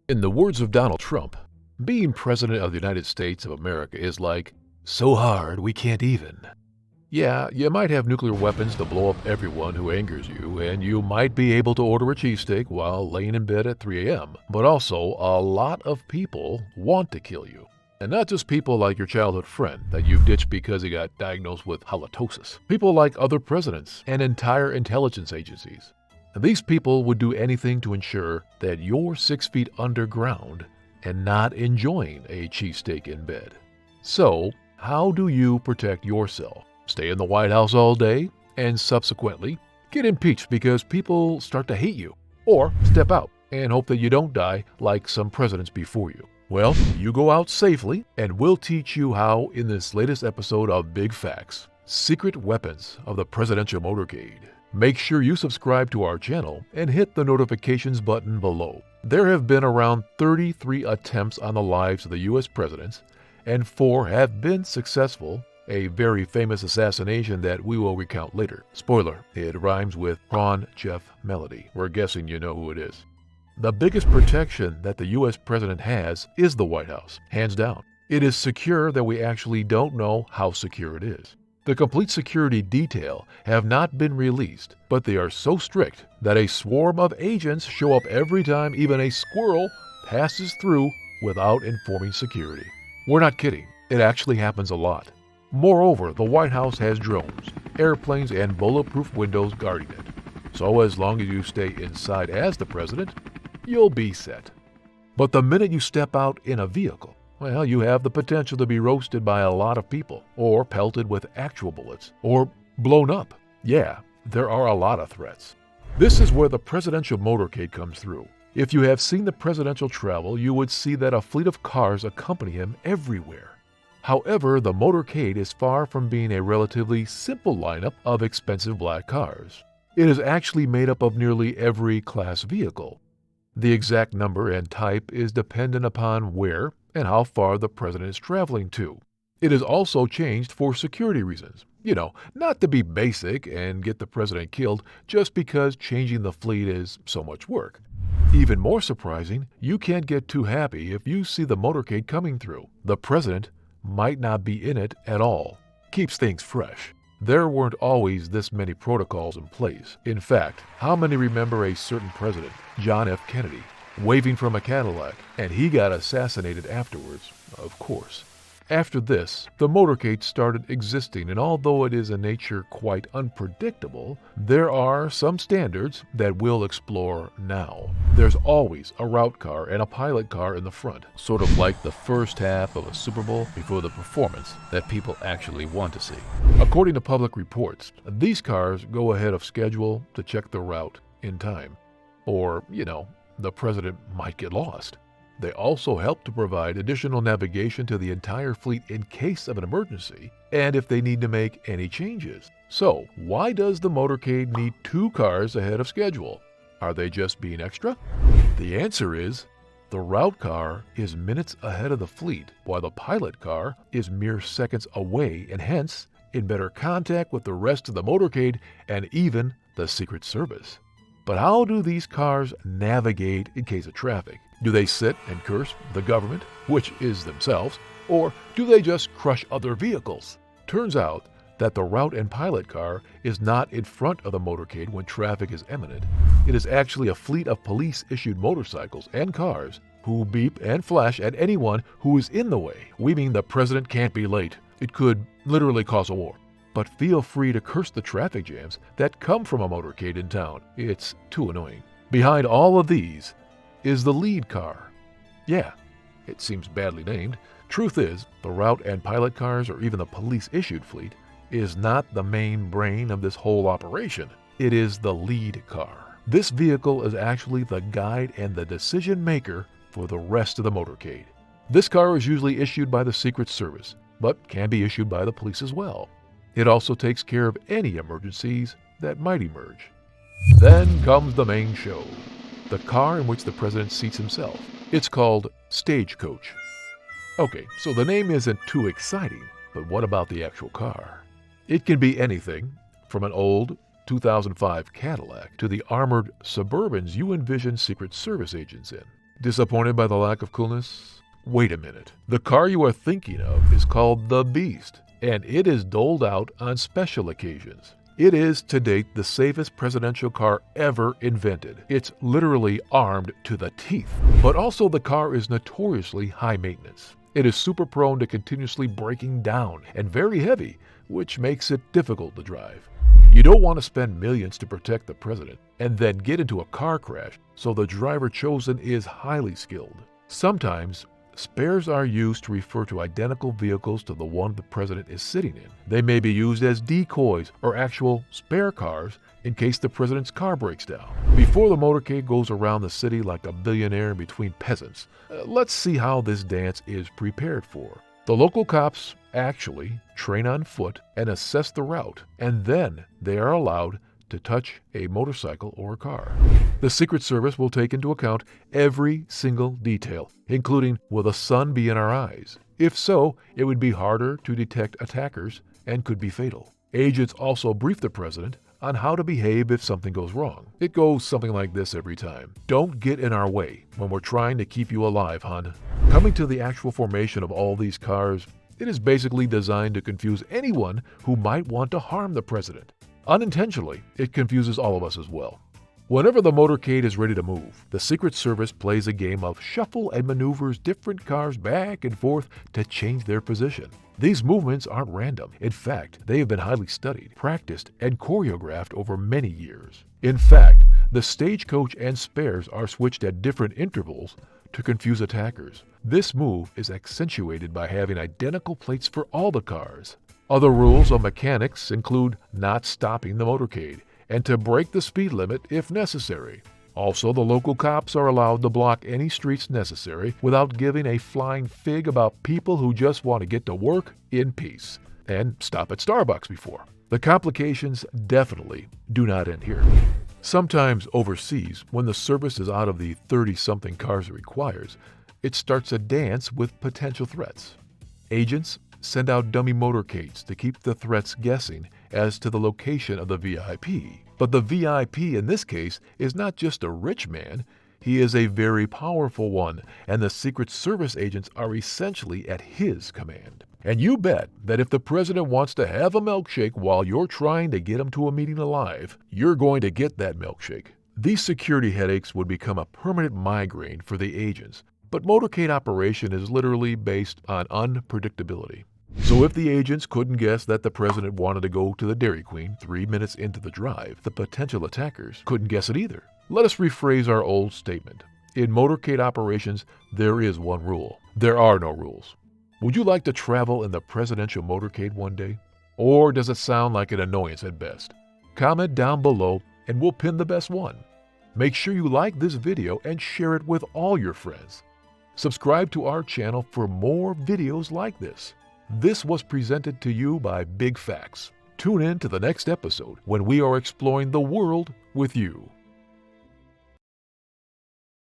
In the words of Donald Trump, being President of the United States of America is like, so hard we can't even. Yeah, you might have nuclear weapons to blow up everyone who angers you, and you might be able to order a cheesesteak while laying in bed at 3 a.m., but also a lot of people want to kill you. And not just people like your childhood friend that you ditched because he got diagnosed with halitosis. People like other presidents and entire intelligence agencies. And these people would do anything to ensure that you're 6 feet underground and not enjoying a cheesesteak in bed. So, how do you protect yourself? Stay in the White House all day and subsequently get impeached because people start to hate you? Or step out and hope that you don't die like some presidents before you? Well, you go out safely, and we'll teach you how in this latest episode of Big Factz, Secret Weapons of the Presidential Motorcade. Make sure you subscribe to our channel and hit the notifications button below. There have been around 33 attempts on the lives of the U.S. presidents, and 4 have been successful, a very famous assassination that we will recount later. Spoiler, it rhymes with Prawn Jeff Melody. We're guessing you know who it is. The biggest protection that the U.S. president has is the White House, hands down. It is secure that we actually don't know how secure it is. The complete security detail have not been released, but they are so strict that a swarm of agents show up every time even a squirrel passes through without informing security. We're not kidding. It actually happens a lot. Moreover, the White House has drones, airplanes, and bulletproof windows guarding it. So as long as you stay inside as the president, you'll be set. But the minute you step out in a vehicle, well, you have the potential to be roasted by a lot of people, or pelted with actual bullets, or blown up. Yeah, there are a lot of threats. This is where the presidential motorcade comes through. If you have seen the presidential travel, you would see that a fleet of cars accompany him everywhere. However, the motorcade is far from being a relatively simple lineup of expensive black cars. It is actually made up of nearly every class vehicle. The exact number and type is dependent upon where and how far the president is traveling to. It is also changed for security reasons. Not to be basic and get the president killed just because changing the fleet is so much work. Even more surprising, you can't get too happy if you see the motorcade coming through. The president might not be in it at all. Keeps things fresh. There weren't always this many protocols in place. In fact, how many remember a certain president, John F. Kennedy, waving from a Cadillac, and he got assassinated afterwards, of course. After this, the motorcade started existing, and although it is in nature quite unpredictable, there are some standards that we'll explore now. There's always a route car and a pilot car in the front, sort of like the first half of a Super Bowl before the performance that people actually want to see. According to public reports, these cars go ahead of schedule to check the route in time. Or, the president might get lost. They also help to provide additional navigation to the entire fleet in case of an emergency and if they need to make any changes. So, why does the motorcade need 2 cars ahead of schedule? Are they just being extra? The answer is, the route car is minutes ahead of the fleet, while the pilot car is mere seconds away and hence in better contact with the rest of the motorcade and even the Secret Service. But how do these cars navigate in case of traffic? Do they sit and curse the government, which is themselves, or do they just crush other vehicles? Turns out that the route and pilot car is not in front of the motorcade when traffic is imminent. It is actually a fleet of police-issued motorcycles and cars who beep and flash at anyone who is in the way. We mean the president can't be late. It could literally cause a war. But feel free to curse the traffic jams that come from a motorcade in town. It's too annoying. Behind all of these is the lead car. Yeah, it seems badly named. Truth is, the route and pilot cars or even the police-issued fleet is not the main brain of this whole operation. It is the lead car. This vehicle is actually the guide and the decision maker for the rest of the motorcade. This car is usually issued by the Secret Service, but can be issued by the police as well. It also takes care of any emergencies that might emerge. Then comes the main show, the car in which the president seats himself. It's called Stagecoach. Okay, so the name isn't too exciting, but what about the actual car? It can be anything from an old 2005 Cadillac to the armored Suburbans you envision Secret Service agents in. Disappointed by the lack of coolness? Wait a minute. The car you are thinking of is called the Beast, and it is doled out on special occasions. It is, to date, the safest presidential car ever invented. It's literally armed to the teeth. But also the car is notoriously high maintenance. It is super prone to continuously breaking down and very heavy, which makes it difficult to drive. You don't want to spend millions to protect the president and then get into a car crash, so the driver chosen is highly skilled. Sometimes, spares are used to refer to identical vehicles to the one the president is sitting in. They may be used as decoys or actual spare cars in case the president's car breaks down. Before the motorcade goes around the city like a billionaire between peasants, let's see how this dance is prepared for. The local cops actually train on foot and assess the route, and then they are allowed to touch a motorcycle or a car. The Secret Service will take into account every single detail, including will the sun be in our eyes? If so, it would be harder to detect attackers and could be fatal. Agents also brief the president on how to behave if something goes wrong. It goes something like this every time. Don't get in our way when we're trying to keep you alive, hon. Coming to the actual formation of all these cars, it is basically designed to confuse anyone who might want to harm the president. Unintentionally, it confuses all of us as well. Whenever the motorcade is ready to move, the Secret Service plays a game of shuffle and maneuvers different cars back and forth to change their position. These movements aren't random. In fact, they have been highly studied, practiced, and choreographed over many years. In fact, the Stagecoach and spares are switched at different intervals to confuse attackers. This move is accentuated by having identical plates for all the cars. Other rules of mechanics include not stopping the motorcade and to break the speed limit if necessary. Also, the local cops are allowed to block any streets necessary without giving a flying fig about people who just want to get to work in peace and stop at Starbucks before. The complications definitely do not end here. Sometimes overseas, when the service is out of the 30-something cars it requires, it starts a dance with potential threats. Agents send out dummy motorcades to keep the threats guessing as to the location of the VIP. But the VIP in this case is not just a rich man, he is a very powerful one, and the Secret Service agents are essentially at his command. And you bet that if the president wants to have a milkshake while you're trying to get him to a meeting alive, you're going to get that milkshake. These security headaches would become a permanent migraine for the agents, but motorcade operation is literally based on unpredictability. So if the agents couldn't guess that the president wanted to go to the Dairy Queen 3 minutes into the drive, the potential attackers couldn't guess it either. Let us rephrase our old statement. In motorcade operations, there is one rule. There are no rules. Would you like to travel in the presidential motorcade one day? Or does it sound like an annoyance at best? Comment down below and we'll pin the best one. Make sure you like this video and share it with all your friends. Subscribe to our channel for more videos like this. This was presented to you by Big Factz. Tune in to the next episode when we are exploring the world with you.